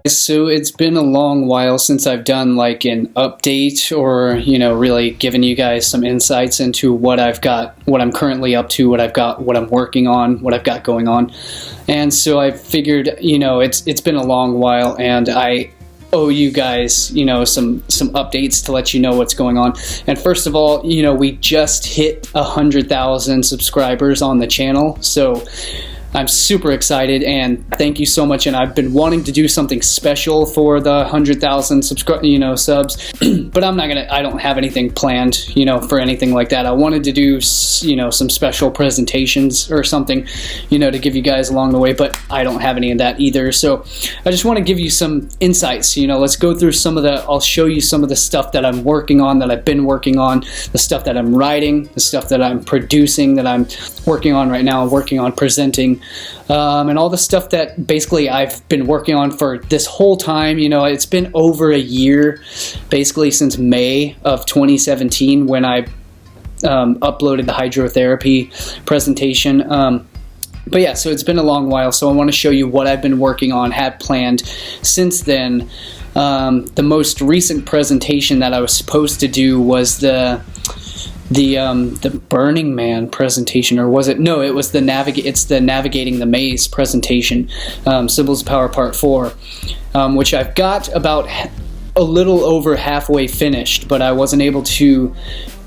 So it's been a long while since I've done like an update or, really given you guys some insights into what I've got, what I'm currently up to, what I've got, what I'm working on, what I've got going on. And so I figured, it's been a long while and I owe you guys, some updates to let you know what's going on. And first of all, we just hit 100,000 subscribers on the channel. So I'm super excited and thank you so much. And I've been wanting to do something special for the 100,000 subs, but I don't have anything planned, for anything like that. I wanted to do, some special presentations or something, to give you guys along the way, but I don't have any of that either. So I just want to give you some insights, let's go through I'll show you some of the stuff that I'm working on, that I've been working on, the stuff that I'm writing, the stuff that I'm producing, that I'm working on right now, working on presenting, and all the stuff that basically I've been working on for this whole time. It's been over a year, basically since May of 2017 when I uploaded the hydrotherapy presentation. But yeah, so it's been a long while, so I want to show you what I've been working on, had planned since then. The most recent presentation that I was supposed to do was the Burning Man presentation, or was it? No, it was the Navigating the Maze presentation, Symbols of Power Part 4, which I've got about a little over halfway finished, but I wasn't able to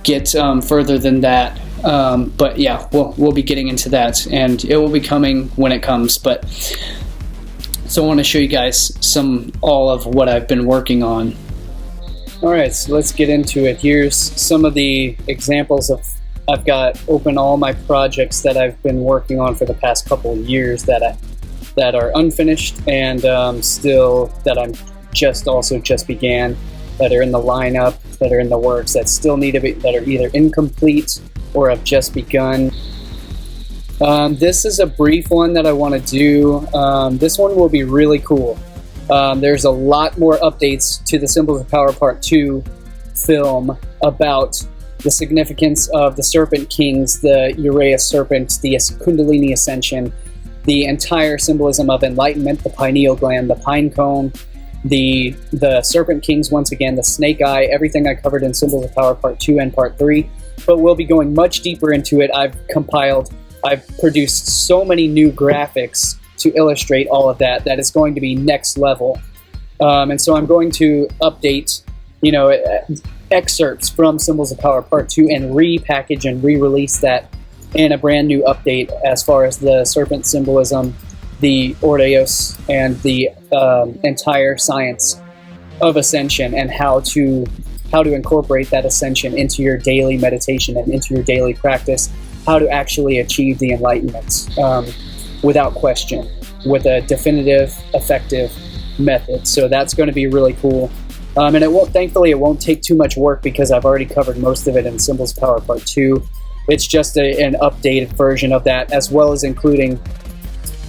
get further than that. But yeah, we'll be getting into that, and it will be coming when it comes. But so I want to show you guys all of what I've been working on. Alright, so let's get into it. Here's some of the examples of, I've got open all my projects that I've been working on for the past couple of years that are unfinished and still that I'm just began, that are in the lineup, that are in the works, that still need to be, that are either incomplete or have just begun. This is a brief one that I want to do. This one will be really cool. There's a lot more updates to the Symbols of Power Part 2 film about the significance of the Serpent Kings, the Uraeus Serpent, the Kundalini Ascension, the entire symbolism of enlightenment, the pineal gland, the pine cone, the Serpent Kings, once again, the snake eye, everything I covered in Symbols of Power Part 2 and Part 3. But we'll be going much deeper into it. I've produced so many new graphics to illustrate all of that is going to be next level. And so I'm going to update, excerpts from Symbols of Power Part 2 and repackage and re-release that in a brand new update as far as the serpent symbolism, the Ordeos, and the entire science of ascension, and how to incorporate that ascension into your daily meditation and into your daily practice, how to actually achieve the enlightenment without question, with a definitive, effective method. So that's going to be really cool. And thankfully it won't take too much work because I've already covered most of it in Symbols of Power Part 2. It's just an updated version of that, as well as including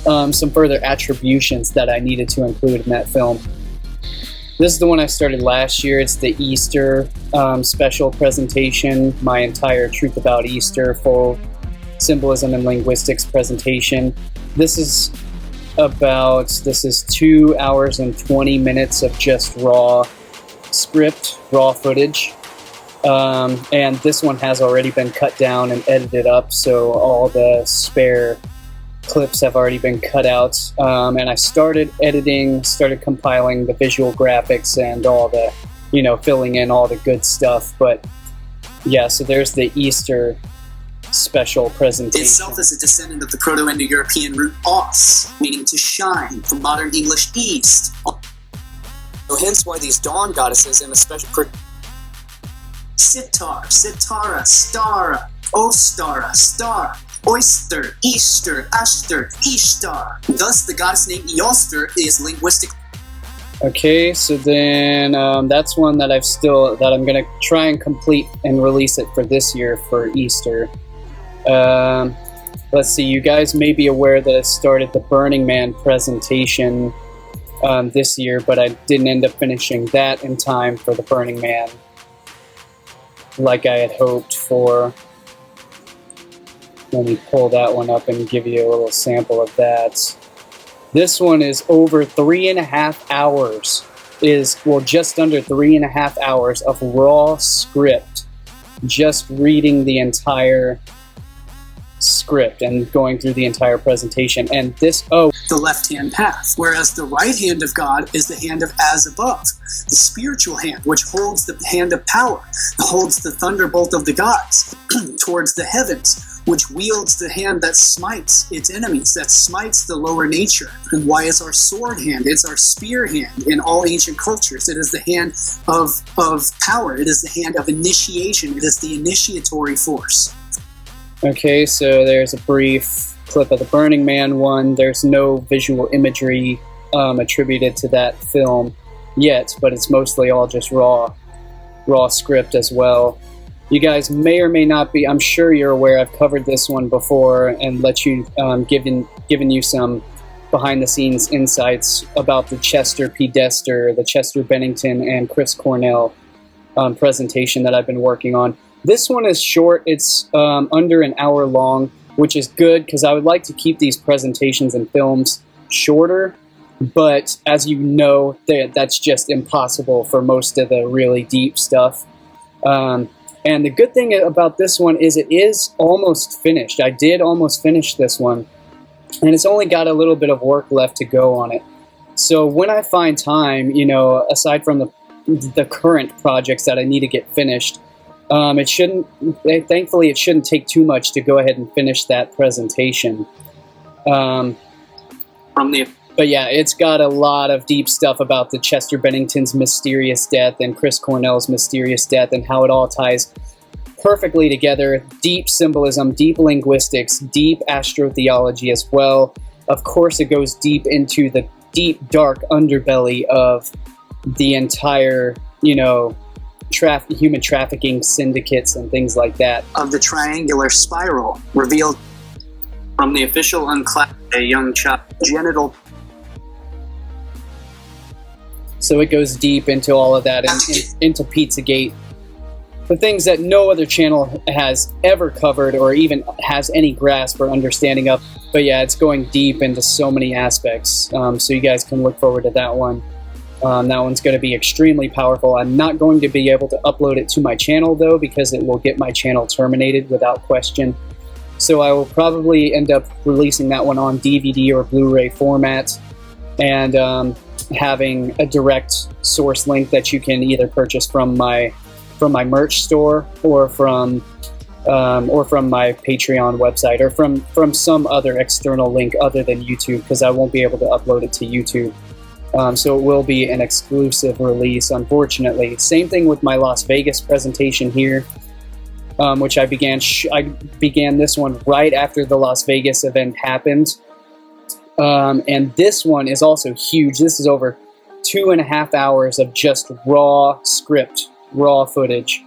some further attributions that I needed to include in that film. This is the one I started last year. It's the Easter special presentation, my entire Truth About Easter full symbolism and linguistics presentation. This is 2 hours and 20 minutes of just raw script, raw footage. And this one has already been cut down and edited up, so all the spare clips have already been cut out. And I started compiling the visual graphics and all the, filling in all the good stuff. But yeah, so there's the Easter special presentation. Itself is a descendant of the Proto-Indo-European root os, meaning to shine, from modern English east. So hence why these dawn goddesses and a special Sitar, Sitara, Stara, Ostara, Star, Oyster, Easter, Ashtar, Ishtar. Thus the goddess name Eoster is linguistic. Okay, so then that's one that I'm going to try and complete and release it for this year for Easter. Let's see, you guys may be aware that I started the Burning Man presentation this year, but I didn't end up finishing that in time for the Burning Man like I had hoped for. Let me pull that one up and give you a little sample of that. This one is over 3.5 hours. Just under 3.5 hours of raw script, just reading the entire script and going through the entire presentation. And the left-hand path, whereas the right hand of God is the hand of as above, the spiritual hand, which holds the hand of power, holds the thunderbolt of the gods towards the heavens, which wields the hand that smites its enemies, that smites the lower nature. And why is our sword hand? It's our spear hand in all ancient cultures. It is the hand of power. It is the hand of initiation. It is the initiatory force. Okay, so there's a brief clip of the Burning Man one. There's no visual imagery attributed to that film yet, but it's mostly all just raw script as well. You guys may or may not be, I'm sure you're aware, I've covered this one before and given you some behind-the-scenes insights about the Chester P. Dester, the Chester Bennington, and Chris Cornell presentation that I've been working on. This one is short. It's under an hour long, which is good because I would like to keep these presentations and films shorter, but as you know, that's just impossible for most of the really deep stuff. And the good thing about this one is it is almost finished. I did almost finish this one, and it's only got a little bit of work left to go on it. So when I find time, aside from the current projects that I need to get finished, thankfully it shouldn't take too much to go ahead and finish that presentation. But yeah, it's got a lot of deep stuff about the Chester Bennington's mysterious death and Chris Cornell's mysterious death and how it all ties perfectly together. Deep symbolism, deep linguistics, deep astrotheology as well. Of course, it goes deep into the deep, dark underbelly of the entire, human trafficking syndicates and things like that. Of the triangular spiral revealed from the official unclassified young child genital. So it goes deep into all of that and into Pizzagate. The things that no other channel has ever covered or even has any grasp or understanding of. But yeah, it's going deep into so many aspects. So you guys can look forward to that one. That one's going to be extremely powerful. I'm not going to be able to upload it to my channel, though, because it will get my channel terminated without question. So I will probably end up releasing that one on DVD or Blu-ray format and having a direct source link that you can either purchase from my merch store or from my Patreon website or from some other external link other than YouTube, because I won't be able to upload it to YouTube. So it will be an exclusive release, unfortunately. Same thing with my Las Vegas presentation here, which I began this one right after the Las Vegas event happened. And this one is also huge. This is over 2.5 hours of just raw script, raw footage,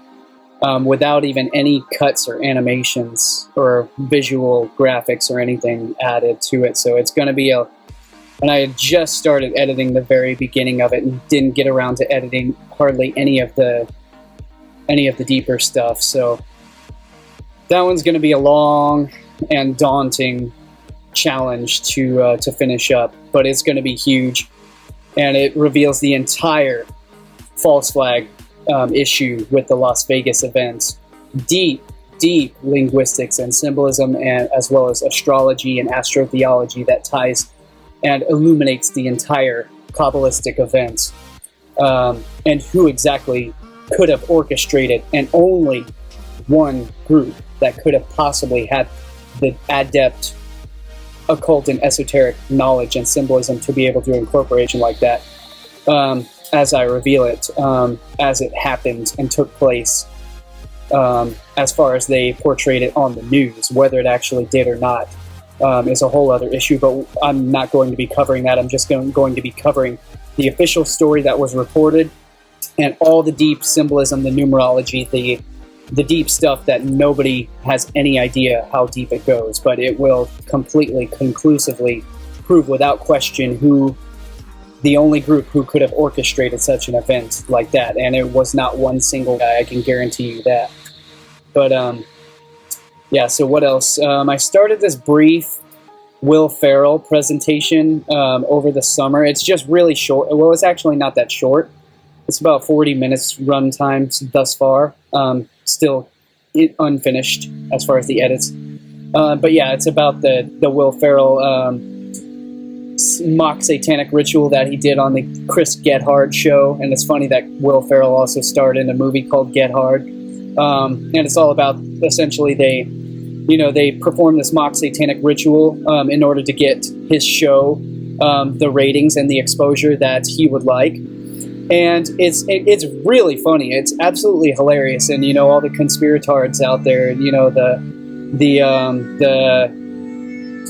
without even any cuts or animations or visual graphics or anything added to it. So it's going to be and I had just started editing the very beginning of it and didn't get around to editing hardly any of the deeper stuff. So that one's going to be a long and daunting challenge to finish up, but it's going to be huge, and it reveals the entire false flag issue with the Las Vegas events. Deep linguistics and symbolism, and as well as astrology and astrotheology that ties and illuminates the entire Kabbalistic event, and who exactly could have orchestrated, and only one group that could have possibly had the adept occult and esoteric knowledge and symbolism to be able to incorporate like that, as I reveal it, as it happened and took place, as far as they portrayed it on the news. Whether it actually did or not is a whole other issue, but I'm not going to be covering that. I'm just going to be covering the official story that was reported and all the deep symbolism, the numerology, the deep stuff that nobody has any idea how deep it goes, but it will completely, conclusively prove without question who the only group who could have orchestrated such an event like that, and it was not one single guy, I can guarantee you that. But yeah, so what else? I started this brief Will Ferrell presentation over the summer. It's just really short. Well, it's actually not that short. It's about 40 minutes runtime thus far. Still unfinished as far as the edits. But yeah, it's about the Will Ferrell mock satanic ritual that he did on the Chris Get Hard show. And it's funny that Will Ferrell also starred in a movie called Get Hard. And it's all about, essentially, they perform this mock satanic ritual in order to get his show the ratings and the exposure that he would like. And it's really funny. It's absolutely hilarious. And, all the conspiratards out there,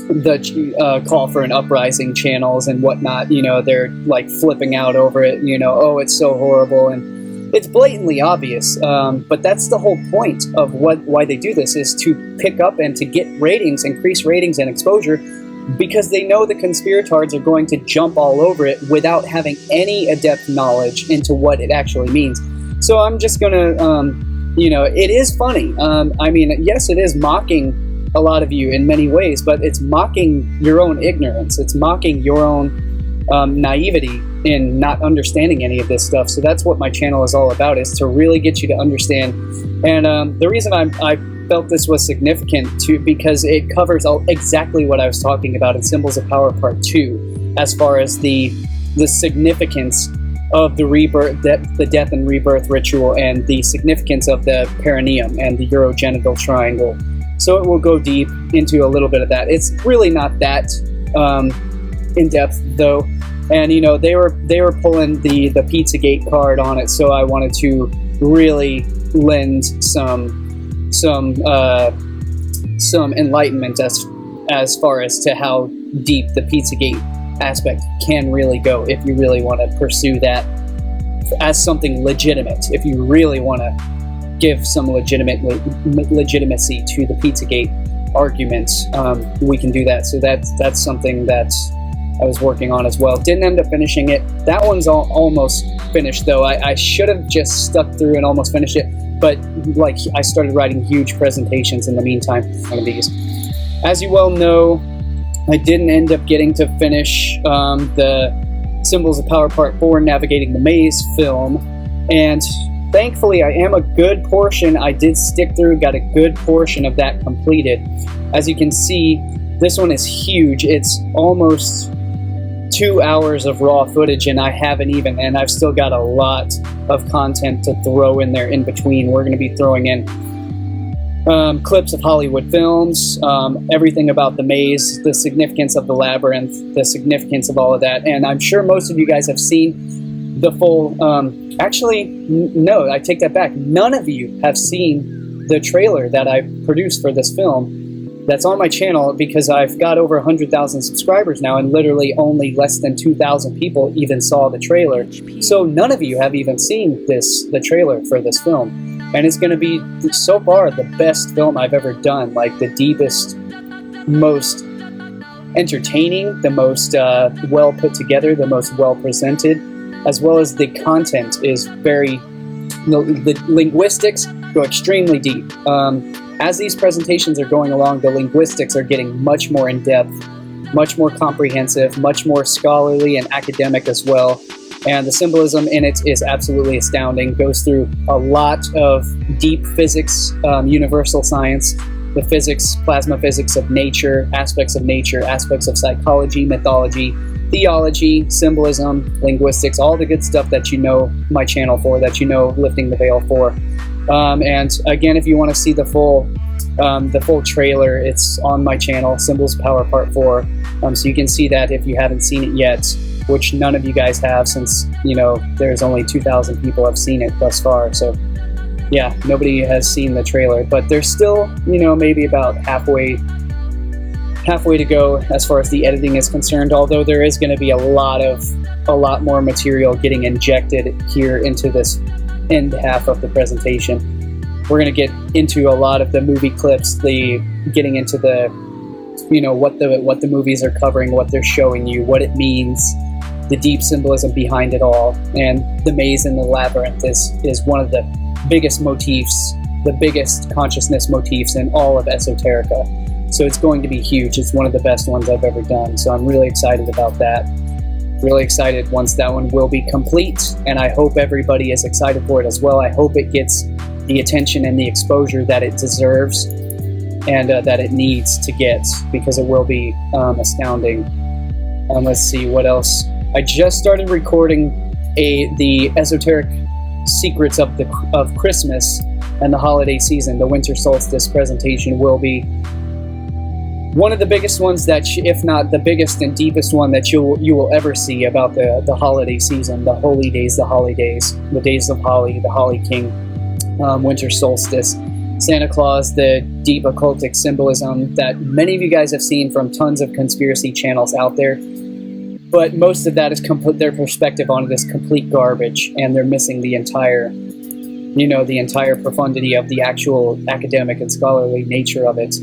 the call for an uprising channels and whatnot, they're like flipping out over it, oh, it's so horrible, and it's blatantly obvious, but that's the whole point of why they do this, is to pick up and to get ratings, increase ratings and exposure, because they know the conspiratards are going to jump all over it without having any adept knowledge into what it actually means. So I'm just gonna, it is funny. Yes, it is mocking a lot of you in many ways, but it's mocking your own ignorance. It's mocking your own naivety in not understanding any of this stuff. So that's what my channel is all about, is to really get you to understand. And the reason I felt this was significant too, because it covers exactly what I was talking about in Symbols of Power Part 2, as far as the significance of the rebirth, the death and rebirth ritual, and the significance of the perineum and the urogenital triangle. So it will go deep into a little bit of that. It's really not that in depth though, and they were pulling the Pizzagate card on it, so I wanted to really lend some enlightenment as far as to how deep the Pizzagate aspect can really go, if you really want to pursue that as something legitimate. If you really want to give some legitimacy to the Pizzagate argument, we can do that. So that's something that I was working on as well. Didn't end up finishing it. That one's almost finished though. I should have just stuck through and almost finished it, but like I started writing huge presentations in the meantime on these. As you well know, I didn't end up getting to finish the Symbols of Power Part 4 Navigating the Maze film, and thankfully, I am a good portion. I did stick through, got a good portion of that completed. As you can see, this one is huge. It's almost 2 hours of raw footage, and I've still got a lot of content to throw in there in between. We're going to be throwing in clips of Hollywood films, everything about the maze, the significance of the labyrinth, the significance of all of that. And I'm sure most of you guys have seen the full, no, I take that back. None of you have seen the trailer that I produced for this film. That's on my channel, because I've got over 100,000 subscribers now, and literally only less than 2,000 people even saw the trailer. So none of you have even seen the trailer for this film. And it's going to be, so far, the best film I've ever done. Like, the deepest, most entertaining, the most well put together, the most well presented, as well as the content is very, the linguistics go extremely deep. As these presentations are going along, the linguistics are getting much more in-depth, much more comprehensive, much more scholarly and academic as well. And the symbolism in it is absolutely astounding. Goes through a lot of deep physics, universal science, the physics, plasma physics of nature, aspects of psychology, mythology, theology, symbolism, linguistics, all the good stuff that you know my channel for, that you know Lifting the Veil for. And again, if you want to see the full trailer, it's on my channel, Symbols of Power Part 4. So you can see that if you haven't seen it yet, which none of you guys have, since, there's only 2,000 people have seen it thus far. So yeah, nobody has seen the trailer, but there's still, maybe about halfway to go as far as the editing is concerned, although there is going to be a lot more material getting injected here into this end half of the presentation. We're going to get into a lot of the movie clips, getting into the, what the movies are covering, what they're showing you, what it means, the deep symbolism behind it all. And the maze and the labyrinth is one of the biggest motifs, the biggest consciousness motifs in all of Esoterica. So it's going to be huge. It's one of the best ones I've ever done. So I'm really excited about that. Really excited once that one will be complete. And I hope everybody is excited for it as well. I hope it gets the attention and the exposure that it deserves and that it needs to get, because it will be astounding. Let's see what else. I just started recording the esoteric secrets of Christmas and the holiday season. The winter solstice presentation will be one of the biggest ones that, if not the biggest and deepest one that you will ever see about the holiday season, the holy days, the holidays, the days of Holly, the Holly King, winter solstice, Santa Claus, the deep occultic symbolism that many of you guys have seen from tons of conspiracy channels out there. But most of that is their perspective on it is complete garbage, and they're missing the entire profundity of the actual academic and scholarly nature of it.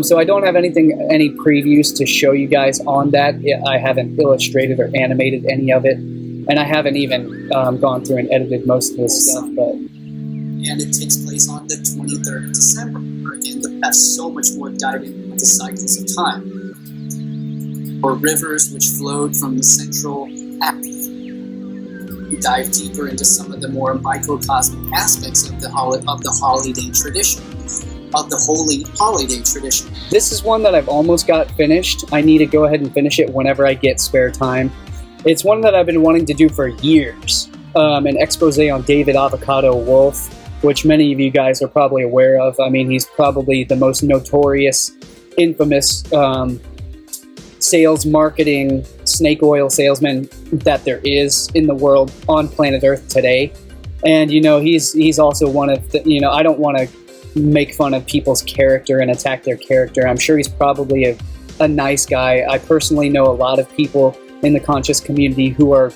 So I don't have any previews to show you guys on that. I haven't illustrated or animated any of it, and I haven't even gone through and edited most of this stuff. And it takes place on the 23rd of December. Again, that's so much more diving into the cycles of time. Or rivers which flowed from the central act. We dive deeper into some of the more microcosmic aspects of the holiday tradition. Of the holy holiday tradition. This is one that I've almost got finished. I need to go ahead and finish it whenever I get spare time. It's one that I've been wanting to do for years. An expose on David Avocado Wolf, which many of you guys are probably aware of. I mean, he's probably the most notorious, infamous sales marketing snake oil salesman that there is in the world on planet Earth today. And, he's also one of the, I don't want to make fun of people's character and attack their character. I'm sure he's probably a nice guy. I personally know a lot of people in the conscious community who are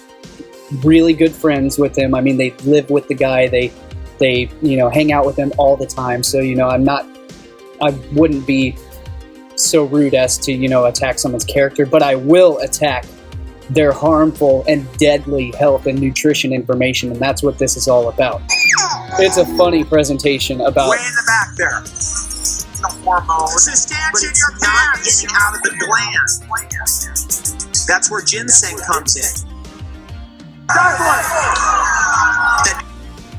really good friends with him. I mean, they live with the guy. They hang out with him all the time. So, I wouldn't be so rude as to, attack someone's character, but I will attack their harmful and deadly health and nutrition information, and that's what this is all about. It's a funny presentation about... Way in the back there. The hormones. But it's not getting out of the gland. That's where ginseng comes in.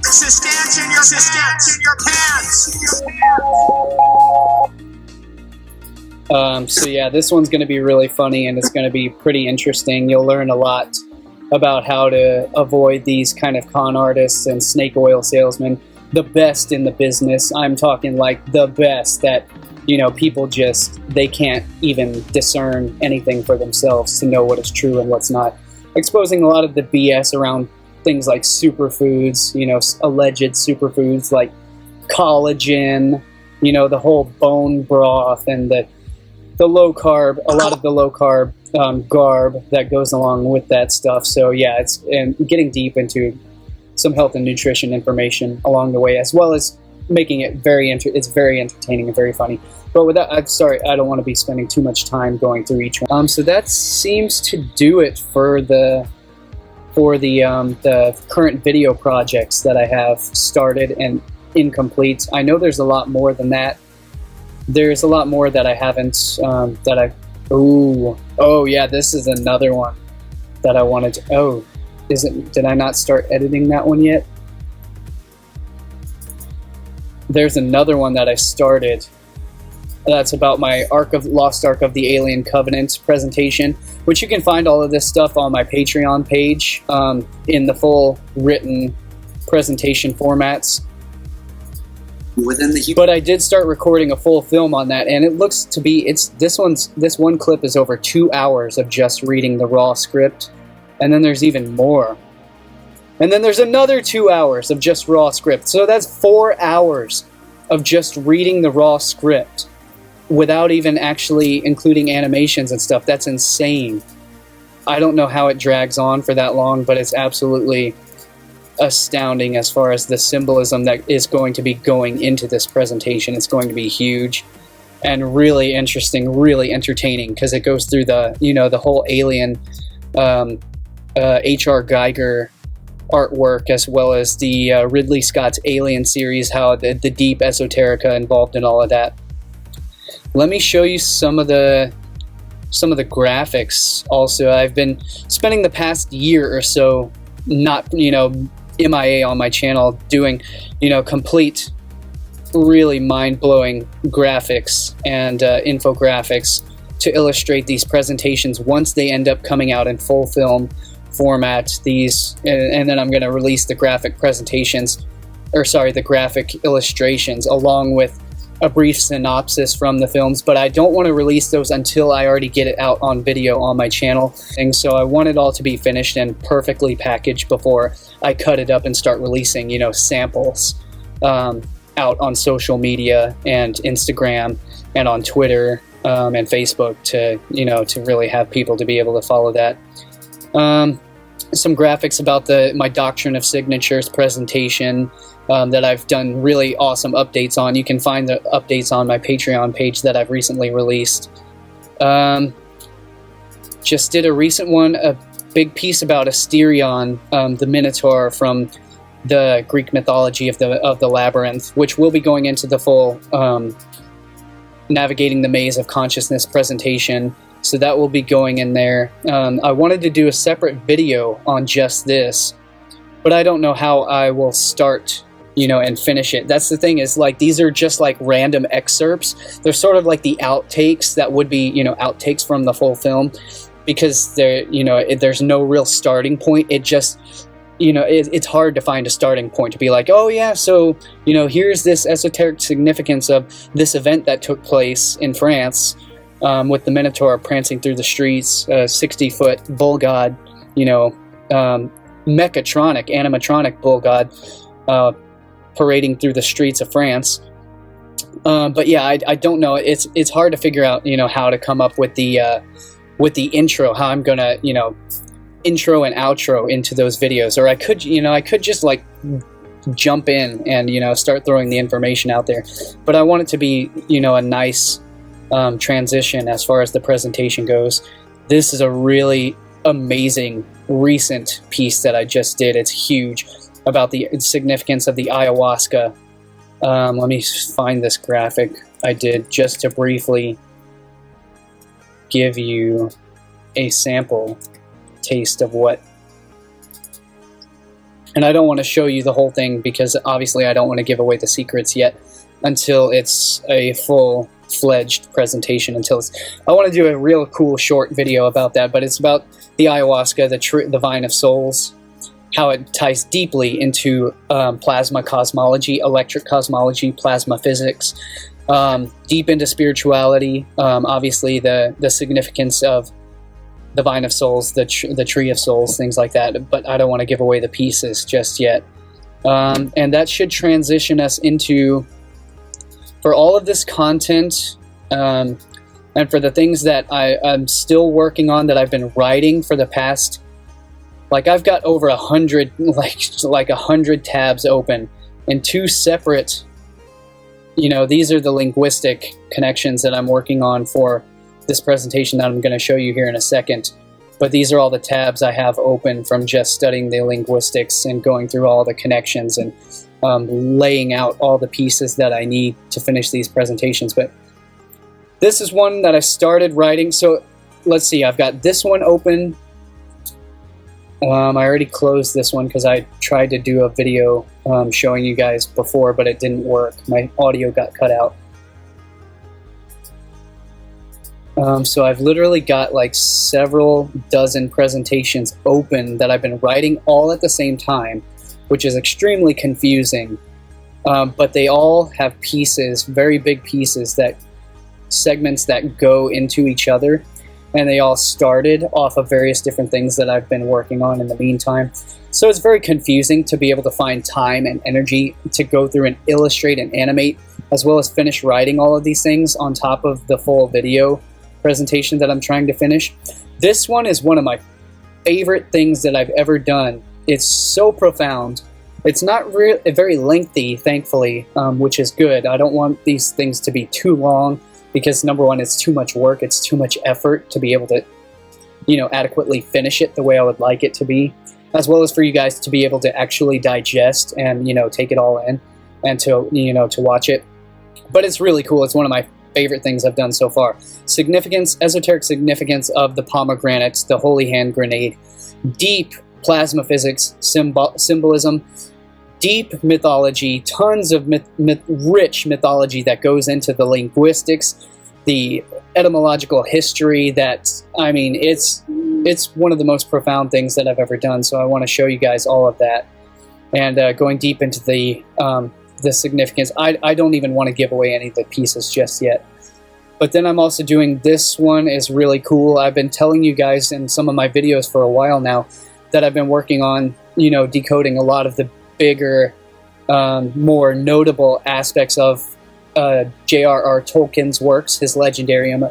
Substance in your pants. So yeah, this one's going to be really funny, and it's going to be pretty interesting. You'll learn a lot about how to avoid these kind of con artists and snake oil salesmen, the best in the business. I'm talking like the best that, people they can't even discern anything for themselves to know what is true and what's not. Exposing a lot of the BS around things like superfoods, alleged superfoods like collagen, the whole bone broth and the low carb, a lot of the low carb garb that goes along with that stuff. So yeah, and getting deep into some health and nutrition information along the way, as well as making it it's very entertaining and very funny. But with that, I'm sorry, I don't want to be spending too much time going through each one. So that seems to do it for the current video projects that I have started and incomplete. I know there's a lot more than that. There's a lot more that I haven't, oh yeah, this is another one that I wanted to, did I not start editing that one yet? There's another one that I started. That's about my Lost Ark of the Alien Covenant presentation, which you can find all of this stuff on my Patreon page, in the full written presentation formats. But I did start recording a full film on that, and it looks to be this one clip is over 2 hours of just reading the raw script, and then there's even more, and then there's another 2 hours of just raw script. So that's 4 hours of just reading the raw script without even actually including animations and stuff. That's insane. I don't know how it drags on for that long, but it's absolutely astounding as far as the symbolism that is going to be going into this presentation. It's going to be huge and really interesting, really entertaining, because it goes through the whole Alien H.R. Geiger artwork, as well as the Ridley Scott's Alien series, how the deep esoterica involved in all of that. let me show you some of the graphics. Also, I've been spending the past year or so not, MIA on my channel, doing, complete, really mind-blowing graphics and infographics to illustrate these presentations once they end up coming out in full film format. And then I'm going to release the graphic presentations, the graphic illustrations, along with a brief synopsis from the films, but I don't want to release those until I already get it out on video on my channel. And so I want it all to be finished and perfectly packaged before I cut it up and start releasing, samples out on social media and Instagram and on Twitter and Facebook to really have people to be able to follow that. Some graphics about my Doctrine of Signatures presentation that I've done really awesome updates on. You can find the updates on my Patreon page that I've recently released. Just did a recent one, a big piece about Asterion, the Minotaur from the Greek mythology of the Labyrinth, which will be going into the full Navigating the Maze of Consciousness presentation. So that will be going in there. I wanted to do a separate video on just this, but I don't know how I will start, and finish it. That's the thing, is like, these are just like random excerpts. They're sort of like the outtakes that would be, outtakes from the full film, because there's no real starting point. It just, it's hard to find a starting point to be like, oh yeah, so, here's this esoteric significance of this event that took place in France, with the Minotaur prancing through the streets, 60-foot bull god, mechatronic, animatronic bull god, parading through the streets of France. But yeah, I don't know. It's hard to figure out, how to come up with the intro, how I'm gonna, intro and outro into those videos. Or I could just like jump in and, start throwing the information out there. But I want it to be, a nice transition as far as the presentation goes. This is a really amazing recent piece that I just did. It's huge, about the significance of the ayahuasca. Let me find this graphic I did just to briefly give you a sample taste of what. And I don't want to show you the whole thing because obviously I don't want to give away the secrets yet until it's a full-fledged presentation. I want to do a real cool short video about that, but it's about the ayahuasca, the vine of souls, how it ties deeply into plasma cosmology, electric cosmology, plasma physics, deep into spirituality, obviously the significance of the vine of souls, the tree of souls, things like that, but I don't want to give away the pieces just yet. And that should transition us into, for all of this content, and for the things that I'm still working on, that I've been writing for the past, like I've got over 100, like 100 tabs open in two separate, these are the linguistic connections that I'm working on for this presentation that I'm going to show you here in a second. But these are all the tabs I have open from just studying the linguistics and going through all the connections and laying out all the pieces that I need to finish these presentations. But this is one that I started writing. So let's see, I've got this one open. I already closed this one because I tried to do a video showing you guys before, but it didn't work. My audio got cut out. So I've literally got like several dozen presentations open that I've been writing all at the same time, which is extremely confusing. But they all have pieces, very big pieces, segments that go into each other. And they all started off of various different things that I've been working on in the meantime. So it's very confusing to be able to find time and energy to go through and illustrate and animate, as well as finish writing all of these things on top of the full video presentation that I'm trying to finish. This one is one of my favorite things that I've ever done. It's so profound. It's not very lengthy, thankfully, which is good. I don't want these things to be too long, because number one, it's too much work, it's too much effort to be able to, adequately finish it the way I would like it to be, as well as for you guys to be able to actually digest and, take it all in and to watch it. But it's really cool. It's one of my favorite things I've done so far. Significance, esoteric significance of the pomegranate, the holy hand grenade, deep plasma physics, symbolism, deep mythology, tons of rich mythology that goes into the linguistics, the etymological history. That, I mean, it's one of the most profound things that I've ever done. So I want to show you guys all of that, and going deep into the significance. I don't even want to give away any of the pieces just yet. But then I'm also doing, this one is really cool. I've been telling you guys in some of my videos for a while now that I've been working on, you know, decoding a lot of the bigger, more notable aspects of J.R.R. Tolkien's works, his legendarium,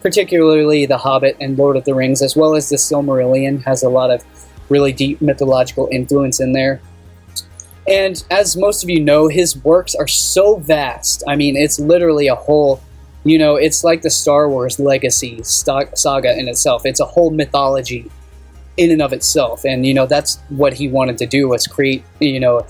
particularly The Hobbit and Lord of the Rings, as well as the Silmarillion, has a lot of really deep mythological influence in there. And as most of you know, his works are so vast. I mean, it's literally a whole, you know, it's like the Star Wars legacy saga in itself. It's a whole mythology in and of itself. And, you know, that's what he wanted to do, was create, you know,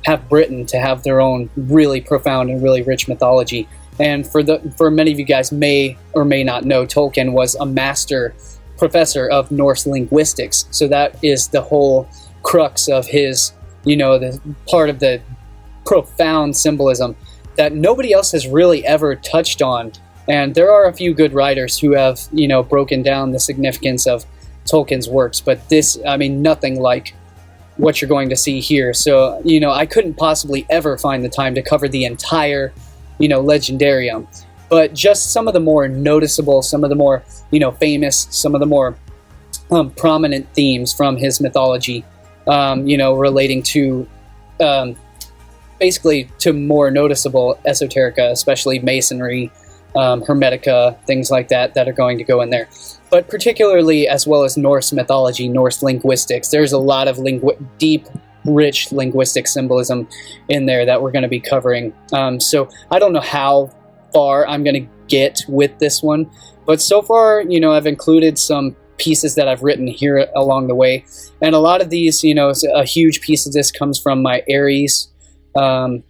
have Britain to have their own really profound and really rich mythology. And for many of you guys may or may not know, Tolkien was a master professor of Norse linguistics. So that is the whole crux of his, you know, the part of the profound symbolism that nobody else has really ever touched on. And there are a few good writers who have, you know, broken down the significance of Tolkien's works, but this, I mean, nothing like what you're going to see here. So, you know, I couldn't possibly ever find the time to cover the entire, you know, legendarium, but just some of the more noticeable, some of the more, you know, famous, some of the more prominent themes from his mythology, you know, relating to basically to more noticeable esoterica, especially Masonry, Hermetica, things like that, that are going to go in there. But particularly, as well as Norse mythology, Norse linguistics, there's a lot of deep, rich linguistic symbolism in there that we're going to be covering. So I don't know how far I'm going to get with this one, but so far, you know, I've included some pieces that I've written here along the way. And a lot of these, you know, a huge piece of this comes from my Aries, Hiram,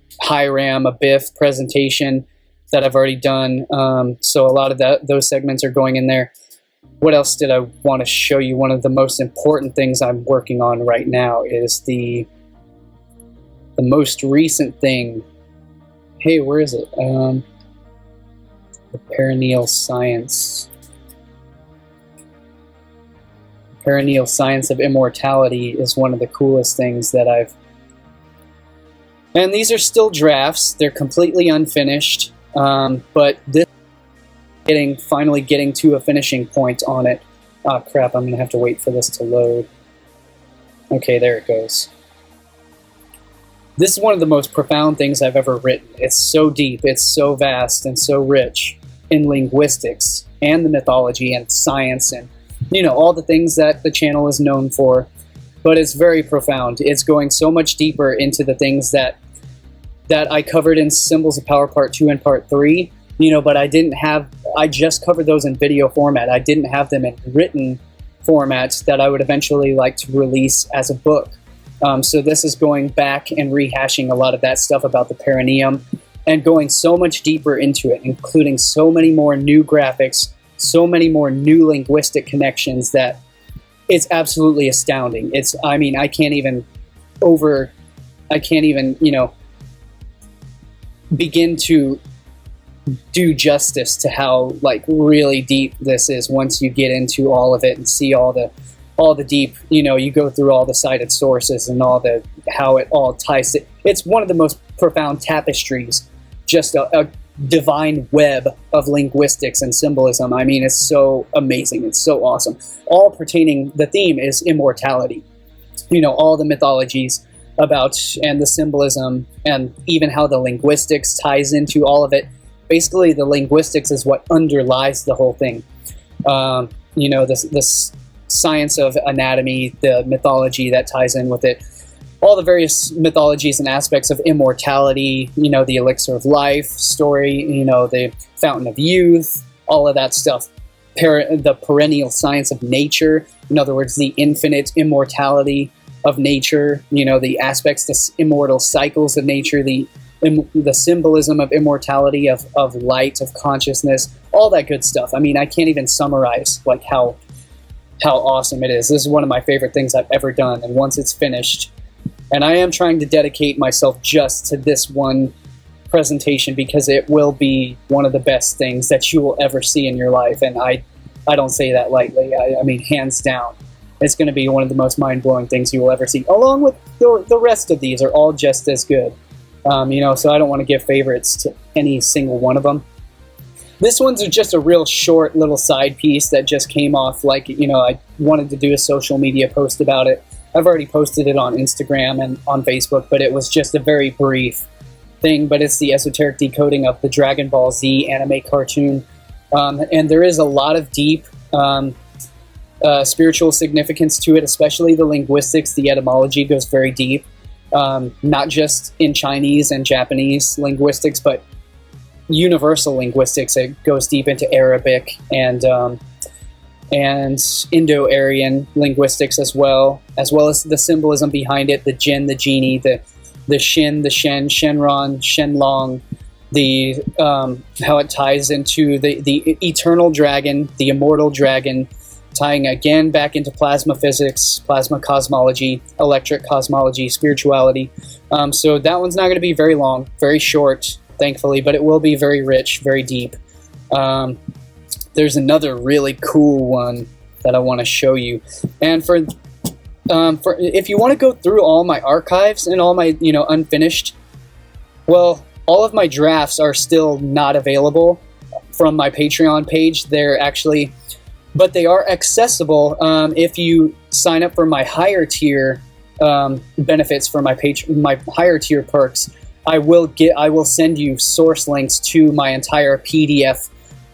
Abiff presentation that I've already done. So a lot of those segments are going in there. What else did I want to show you? One of the most important things I'm working on right now is the most recent thing. Hey, where is it? The perineal science. Perineal science of immortality is one of the coolest things that I've... And these are still drafts. They're completely unfinished. But this finally getting to a finishing point on it. Oh crap, I'm going to have to wait for this to load. Okay, there it goes. This is one of the most profound things I've ever written. It's so deep, it's so vast, and so rich in linguistics, and the mythology, and science, and, you know, all the things that the channel is known for. But it's very profound. It's going so much deeper into the things that I covered in Symbols of Power Part 2 and Part 3, you know, but I just covered those in video format. I didn't have them in written formats that I would eventually like to release as a book. So this is going back and rehashing a lot of that stuff about the perineum and going so much deeper into it, including so many more new graphics, so many more new linguistic connections that it's absolutely astounding. It's, I mean, I can't even, you know, begin to do justice to how, like, really deep this is once you get into all of it and see all the deep, you know, you go through all the cited sources and how it all ties it. It's one of the most profound tapestries, just a divine web of linguistics and symbolism. I mean, it's so amazing. It's so awesome. All pertaining, the theme is immortality. You know, all the mythologies about, and the symbolism, and even how the linguistics ties into all of it. Basically, the linguistics is what underlies the whole thing. You know, this science of anatomy, the mythology that ties in with it, all the various mythologies and aspects of immortality, you know, the elixir of life story, you know, the fountain of youth, all of that stuff. The perennial science of nature, in other words, the infinite immortality of nature, you know, the aspects, the immortal cycles of nature, the the symbolism of immortality, of light, of consciousness, all that good stuff. I mean, I can't even summarize like how awesome it is. This is one of my favorite things I've ever done, and once it's finished, and I am trying to dedicate myself just to this one presentation because it will be one of the best things that you will ever see in your life, and I don't say that lightly. I mean, hands down, it's going to be one of the most mind-blowing things you will ever see, along with the rest of these are all just as good. You know, so I don't want to give favorites to any single one of them. This one's just a real short little side piece that just came off, like, you know, I wanted to do a social media post about it. I've already posted it on Instagram and on Facebook, but it was just a very brief thing, but it's the esoteric decoding of the Dragon Ball Z anime cartoon. And there is a lot of deep spiritual significance to it, especially the linguistics. The etymology goes very deep. Not just in Chinese and Japanese linguistics, but universal linguistics. It goes deep into Arabic and Indo-Aryan linguistics as well as the symbolism behind it, the jinn, the genie, the shin, the shen, shenron, shenlong, the how it ties into the eternal dragon, the immortal dragon, tying again back into plasma physics, plasma cosmology, electric cosmology, spirituality. So that one's not going to be very long, very short, thankfully, but it will be very rich, very deep. There's another really cool one that I want to show you. And for if you want to go through all my archives and all my, you know, unfinished, well, all of my drafts are still not available from my Patreon page. They're actually... but they are accessible if you sign up for my higher tier benefits for my higher tier perks. I will send you source links to my entire PDF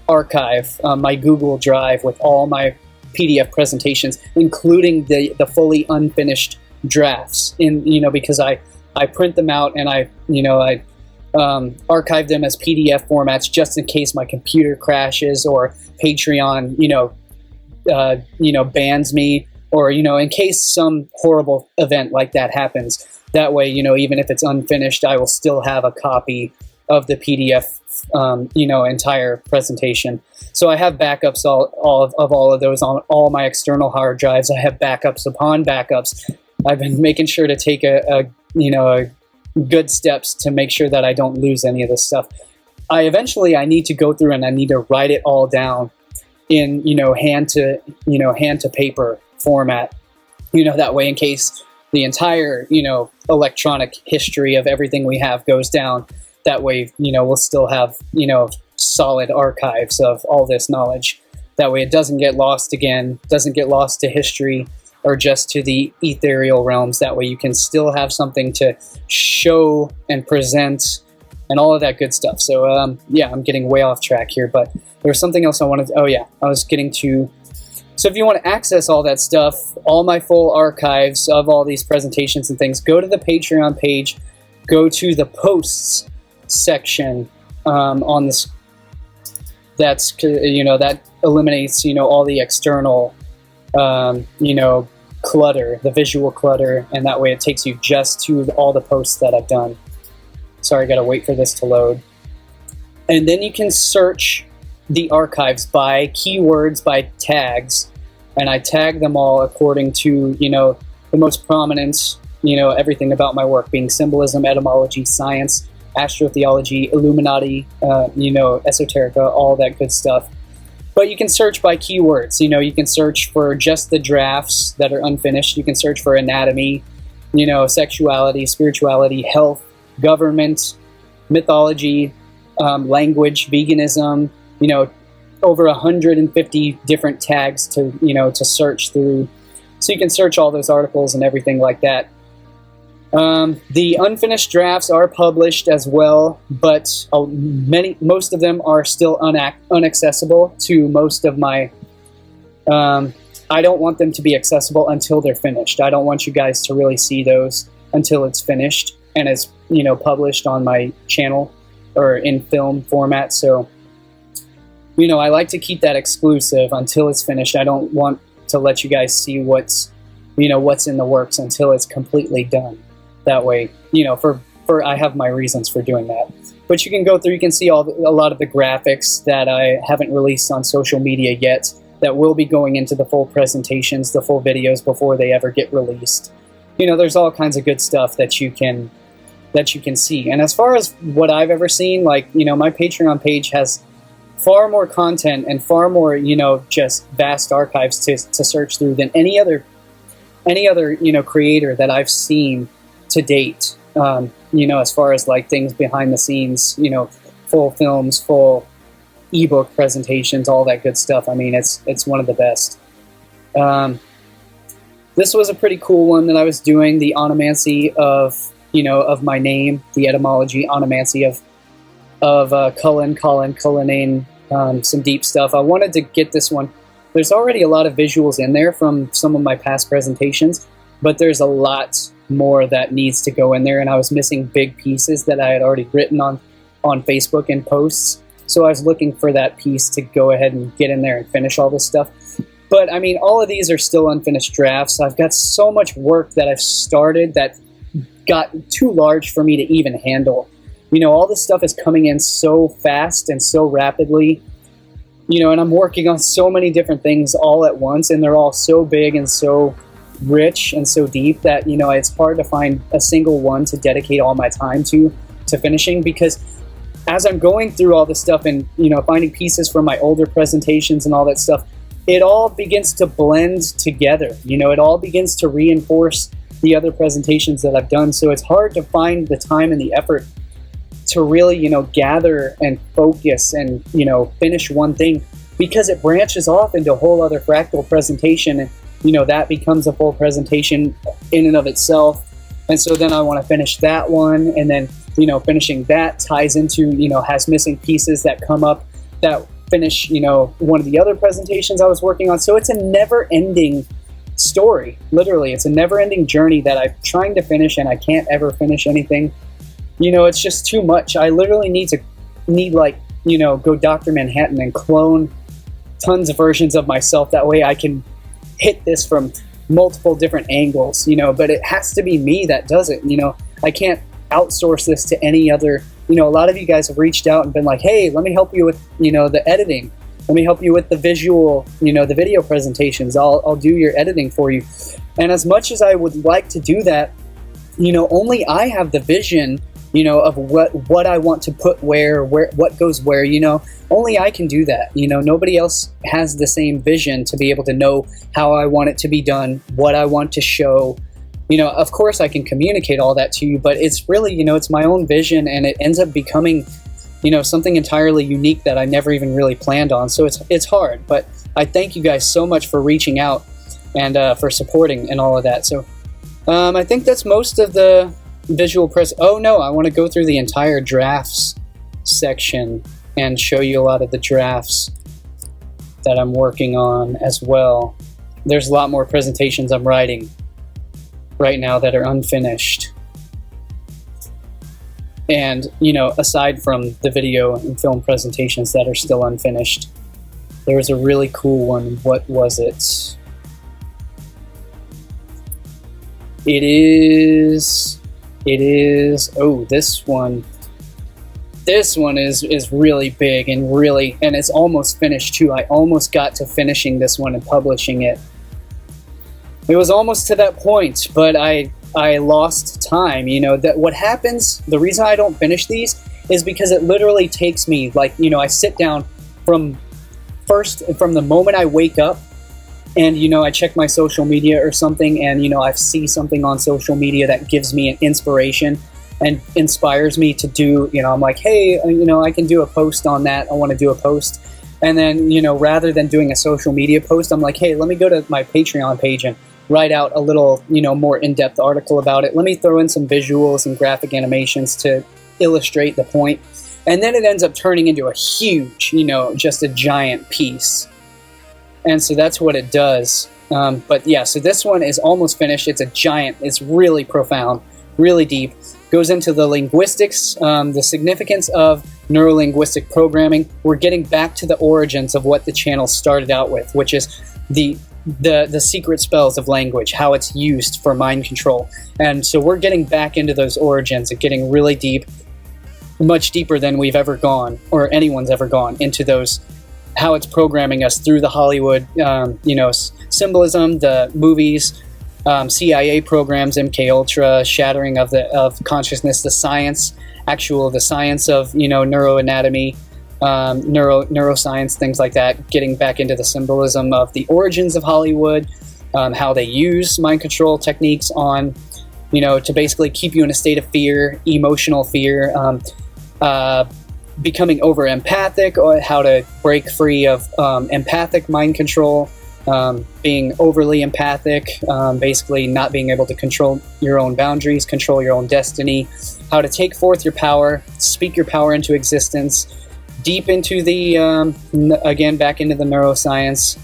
archive, my Google Drive with all my PDF presentations, including the fully unfinished drafts. Because I print them out and I archive them as PDF formats just in case my computer crashes or Patreon, bans me, or, in case some horrible event like that happens. That way, even if it's unfinished, I will still have a copy of the PDF, entire presentation. So I have backups of all of those on all my external hard drives. I have backups upon backups. I've been making sure to take a good steps to make sure that I don't lose any of this stuff. I need to go through and I need to write it all down in hand to paper format, that way in case the entire electronic history of everything we have goes down, that way we'll still have solid archives of all this knowledge. That way it doesn't get lost again, doesn't get lost to history or just to the ethereal realms. That way you can still have something to show and present and all of that good stuff. So I'm getting way off track here, but there was something else I wanted to, I was getting to. So if you want to access all that stuff, all my full archives of all these presentations and things, go to the Patreon page, go to the posts section on this. That's, that eliminates, all the external, clutter, the visual clutter, and that way it takes you just to all the posts that I've done. Sorry, I gotta wait for this to load. And then you can search the archives by keywords, by tags, and I tag them all according to, the most prominent, everything about my work being symbolism, etymology, science, astrotheology, Illuminati, esoterica, all that good stuff. But you can search by keywords. You can search for just the drafts that are unfinished. You can search for anatomy, sexuality, spirituality, health, government, mythology, language, veganism, over 150 different tags to search through. So you can search all those articles and everything like that. The unfinished drafts are published as well, but most of them are still unaccessible to most of my... I don't want them to be accessible until they're finished. I don't want you guys to really see those until it's finished and it's published on my channel or in film format. So I like to keep that exclusive until it's finished. I don't want to let you guys see what's in the works until it's completely done. That way, for I have my reasons for doing that. But you can go through, you can see a lot of the graphics that I haven't released on social media yet that will be going into the full presentations, the full videos before they ever get released. You know, there's all kinds of good stuff that you can see. And as far as what I've ever seen, like, you know, my Patreon page has far more content and far more, you know, just vast archives to search through than any other, you know, creator that I've seen to date. You know, as far as like things behind the scenes, you know, full films, full ebook presentations, all that good stuff. I mean, it's one of the best. This was a pretty cool one that I was doing, the onomancy of, you know, of my name, the etymology, onomancy of cullen, cullinane, some deep stuff. I wanted to get this one. There's already a lot of visuals in there from some of my past presentations, but there's a lot more that needs to go in there, and I was missing big pieces that I had already written on Facebook and posts. So I was looking for that piece to go ahead and get in there and finish all this stuff. But I mean, all of these are still unfinished drafts. I've got so much work that I've started that got too large for me to even handle. You know, all this stuff is coming in so fast and so rapidly, you know, and I'm working on so many different things all at once, and they're all so big and so rich and so deep that, you know, it's hard to find a single one to dedicate all my time to finishing, because as I'm going through all this stuff and, you know, finding pieces from my older presentations and all that stuff, it all begins to blend together. You know, it all begins to reinforce the other presentations that I've done. So it's hard to find the time and the effort to really, you know, gather and focus and, you know, finish one thing, because it branches off into a whole other fractal presentation, and, you know, that becomes a full presentation in and of itself. And so then I want to finish that one, and then, you know, finishing that ties into, you know, has missing pieces that come up that finish, you know, one of the other presentations I was working on. So it's a never-ending story. Literally, it's a never-ending journey that I'm trying to finish, and I can't ever finish anything. You know, it's just too much. I literally need like, you know, go Dr. Manhattan and clone tons of versions of myself. That way I can hit this from multiple different angles, you know, but it has to be me that does it. You know, I can't outsource this to any other. You know, a lot of you guys have reached out and been like, hey, let me help you with, you know, the editing. Let me help you with the visual, you know, the video presentations. I'll do your editing for you. And as much as I would like to do that, you know, only I have the vision, you know, of what I want to put where what goes where, you know. Only I can do that. You know, nobody else has the same vision to be able to know how I want it to be done, what I want to show. You know, of course I can communicate all that to you, but it's really, you know, it's my own vision, and it ends up becoming, you know, something entirely unique that I never even really planned on. So it's hard, but I thank you guys so much for reaching out and for supporting and all of that. So I think that's most of the visual press. Oh no, I want to go through the entire drafts section and show you a lot of the drafts that I'm working on as well. There's a lot more presentations I'm writing right now that are unfinished. And, you know, aside from the video and film presentations that are still unfinished, there was a really cool one. What was it? It is, oh, this one is really big and really, and it's almost finished too. I almost got to finishing this one and publishing it. It was almost to that point, but I lost time. You know, that what happens, the reason I don't finish these is because it literally takes me, like, you know, I sit down from the moment I wake up, and, you know, I check my social media or something, and, you know, I see something on social media that gives me an inspiration and inspires me to do, you know, I'm like, hey, you know, I can do a post on that. I want to do a post. And then, you know, rather than doing a social media post, I'm like, hey, let me go to my Patreon page and write out a little, you know, more in-depth article about it. Let me throw in some visuals and graphic animations to illustrate the point. And then it ends up turning into a huge, you know, just a giant piece. And so that's what it does. But yeah, so this one is almost finished. It's a giant, it's really profound, really deep. Goes into the linguistics, the significance of neurolinguistic programming. We're getting back to the origins of what the channel started out with, which is the the secret spells of language, how it's used for mind control. And so we're getting back into those origins and getting really deep, much deeper than we've ever gone, or anyone's ever gone, into those, how it's programming us through the Hollywood, symbolism, the movies, CIA programs, MK Ultra, shattering of consciousness, the science of neuroanatomy, neuroscience, things like that. Getting back into the symbolism of the origins of Hollywood, how they use mind control techniques on, to basically keep you in a state of fear, emotional fear. Becoming over empathic, or how to break free of empathic mind control, being overly empathic, basically not being able to control your own boundaries, control your own destiny, how to take forth your power, speak your power into existence, deep into the, again, back into the neuroscience.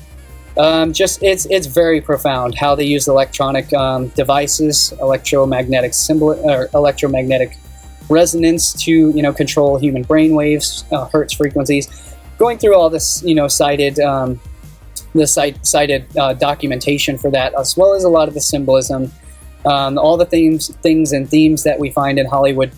It's very profound how they use electronic devices, electromagnetic resonance to control human brain waves, hertz frequencies, going through all this cited documentation for that, as well as a lot of the symbolism, all the things and themes that we find in Hollywood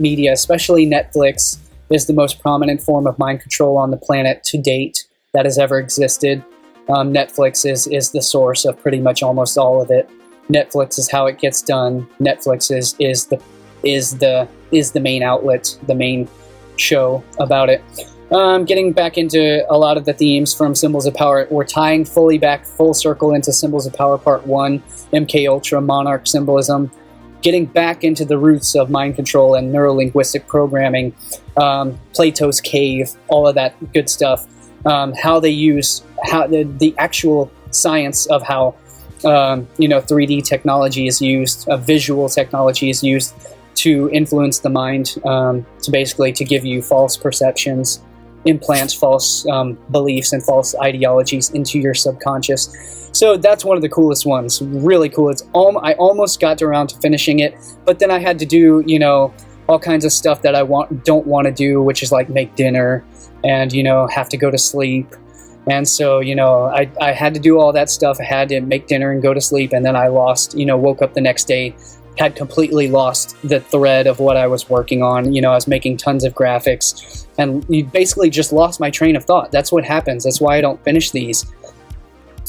media, especially Netflix is the most prominent form of mind control on the planet to date that has ever existed. Netflix is the source of pretty much almost all of it. Netflix is how it gets done. Netflix is the main outlet, the main show about it. Getting back into a lot of the themes from Symbols of Power, we're tying full circle into Symbols of Power Part 1, MK Ultra, Monarch symbolism, getting back into the roots of mind control and neurolinguistic programming, Plato's cave, all of that good stuff, how they use the actual science of how 3D technology is used, visual technology is used to influence the mind, to give you false perceptions, implants false beliefs and false ideologies into your subconscious. So that's one of the coolest ones. Really cool. I almost got around to finishing it, but then I had to do all kinds of stuff that I don't want to do, which is like make dinner and have to go to sleep. And so I had to do all that stuff. I had to make dinner and go to sleep, and then I woke up the next day, had completely lost the thread of what I was working on. I was making tons of graphics, and you basically just lost my train of thought. That's what happens. That's why I don't finish these,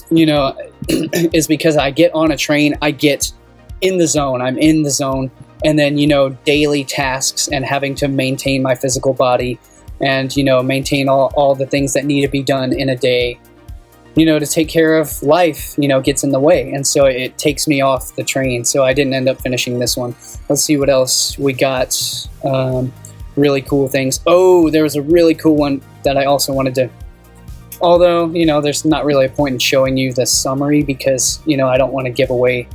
is because I get on a train, I get in the zone, I'm in the zone, and then, daily tasks and having to maintain my physical body and, maintain all the things that need to be done in a day, to take care of life, gets in the way. And so it takes me off the train. So I didn't end up finishing this one. Let's see what else we got. Really cool things. Oh, there was a really cool one that I also wanted to, although, there's not really a point in showing you the summary because, I don't want to give away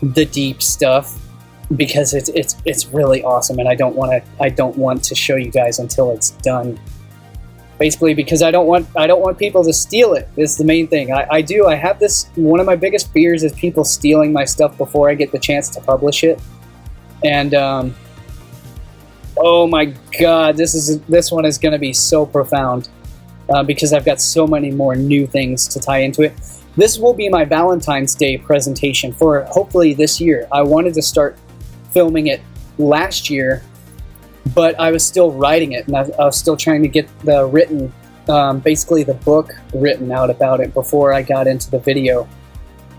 the deep stuff because it's really awesome. And I don't want to show you guys until it's done. Basically, because I don't want people to steal it. Is the main thing. I have this. One of my biggest fears is people stealing my stuff before I get the chance to publish it. And oh my God, this one is going to be so profound because I've got so many more new things to tie into it. This will be my Valentine's Day presentation for hopefully this year. I wanted to start filming it last year, but I was still writing it, and I was still trying to get the written, basically the book written out about it before I got into the video.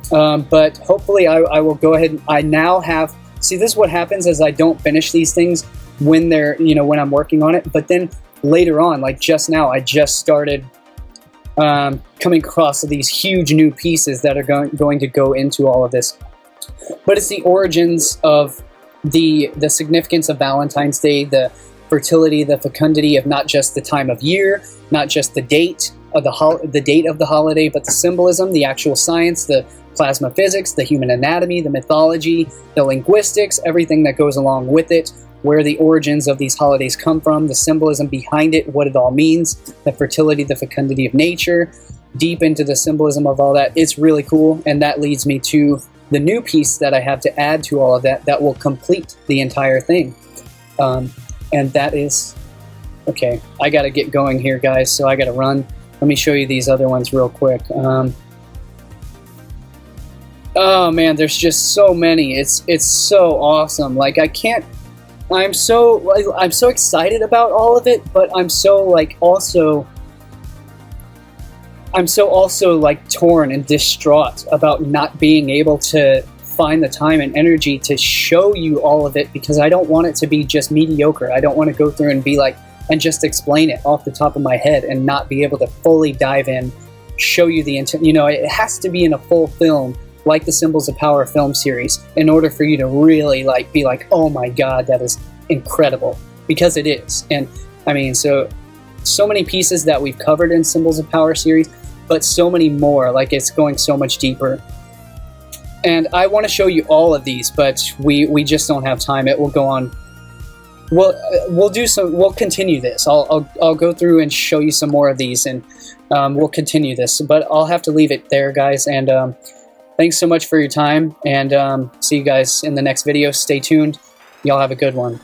But hopefully I will go ahead and I now have, see, this is what happens is I don't finish these things when they're, when I'm working on it, but then later on, like just now, I just started coming across these huge new pieces that are going to go into all of this. But it's the origins of the significance of Valentine's Day, the fertility, the fecundity of not just the time of year, not just the date of the date of the holiday, but the symbolism, the actual science, the plasma physics, the human anatomy, the mythology, the linguistics, everything that goes along with it, where the origins of these holidays come from, the symbolism behind it, what it all means, the fertility, the fecundity of nature, deep into the symbolism of all that. It's really cool, and that leads me to the new piece that I have to add to all of that will complete the entire thing. And that is, okay, I got to get going here, guys, so I got to run. Let me show you these other ones real quick. Oh man, there's just so many. It's so awesome. Like I'm so excited about all of it, but I'm so also like torn and distraught about not being able to find the time and energy to show you all of it, because I don't want it to be just mediocre. I don't want to go through and be like, and just explain it off the top of my head and not be able to fully dive in, show you the intent. You know, it has to be in a full film, like the Symbols of Power film series, in order for you to really like be like, oh my god, that is incredible, because it is. And I mean, so many pieces that we've covered in Symbols of Power series, but so many more. Like, it's going so much deeper. And I want to show you all of these, but we just don't have time. It will go on. We'll continue this. I'll go through and show you some more of these, and we'll continue this. But I'll have to leave it there, guys. And thanks so much for your time, and see you guys in the next video. Stay tuned. Y'all have a good one.